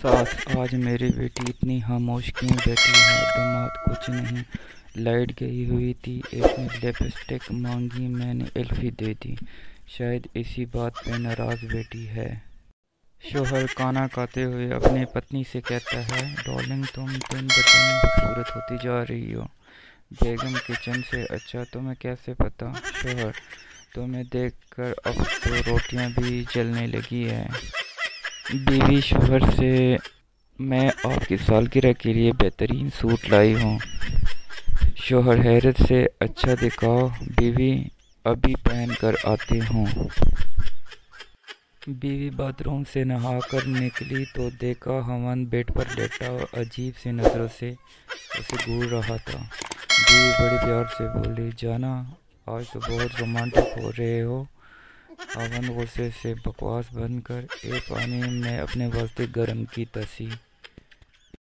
सास, आज मेरी बेटी इतनी खामोश क्यों बैठी है? दामाद, कुछ नहीं, लाइट गई हुई थी, इसने लिपस्टिक मांगी, मैंने एल्फी दे दी, शायद इसी बात पे नाराज बैठी है। शोहर खाना खाते हुए अपनी पत्नी से कहता है, डार्लिंग, तुम दिन ब दिन खूबसूरत होती जा रही हो। बेगम, किचन से अच्छा तुम्हें कैसे पता? शोहर, तुम्हें देखकर अब तो रोटियां भी जलने लगी है। बीवी शोहर से, मैं आपकी सालगिरह के लिए बेहतरीन सूट लाई हूँ। शोहर हैरत से, अच्छा दिखाओ बीवी, अभी पहन कर आती हूँ। बीवी बाथरूम से नहाकर निकली तो देखा हवन बेड पर लेटा और अजीब सी नज़रों से उसे घूर रहा था। बीवी बड़े प्यार से बोली, जाना, आज तो बहुत रोमांटिक हो रहे हो। हवन गुस्से से, बकवास बंद कर, ए पानी मैं अपने वास्ते गर्म की तसी।